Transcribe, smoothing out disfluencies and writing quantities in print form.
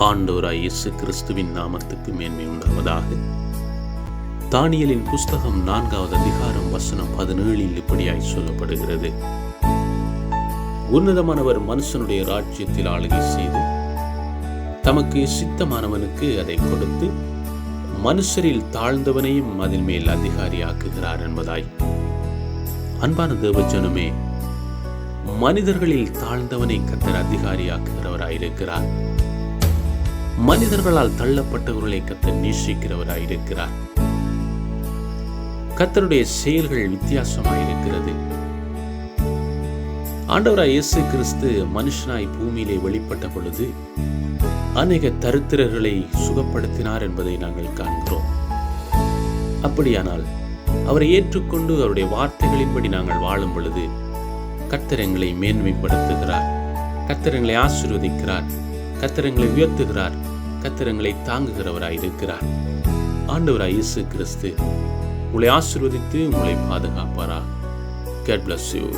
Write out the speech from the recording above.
ஆண்டவராய் இயேசு கிறிஸ்துவின் நாமத்துக்கு மேன்மை உண்டாவதாக. தானியேலின் புஸ்தகம் 4வது அதிகாரம் வசனம் 17 இப்படியாய் சொல்லப்படுகிறது. உன்னதமானவர் மனுஷனுடைய ராஜ்யத்தில் ஆளுகை செய்து தமக்கு சித்தமானவனுக்கு அதை கொடுத்து மனுஷரில் தாழ்ந்தவனையும் அதில் மேல் அதிகாரியாக்குகிறார் என்பதாய். அன்பான தேவஜனமே, மனிதர்களில் தாழ்ந்தவனை கர்த்தர் அதிகாரியாக்குகிறவராயிருக்கிறார். மனிதர்களால் தள்ளப்பட்டவர்களை கர்த்தர் நேசிக்கிறவராயிருக்கிறார். கர்த்தருடைய செயல்கள் வித்தியாசமாயிருக்கிறது. ஆண்டவராய் இயேசு கிறிஸ்து மனுஷனாய் பூமியிலே வெளிப்பட்ட பொழுது அநேக தரித்திரர்களை சுகப்படுத்தினார் என்பதை நாங்கள் காண்கிறோம். அப்படியானால் அவரை ஏற்றுக்கொண்டு அவருடைய வார்த்தைகளின்படி நாங்கள் வாழும் பொழுது கர்த்தர் எங்களை மேன்மைப்படுத்துகிறார், கர்த்தர் எங்களை ஆசீர்வதிக்கிறார், கர்த்தர் எங்களை உயர்த்துகிறார், கர்த்தர் எங்களை தாங்குகிறவராயிருக்கிறார். ஆண்டவராய் இயேசு கிறிஸ்து உங்களை ஆசீர்வதித்து உங்களை பாதுகாப்பாரா. God bless you.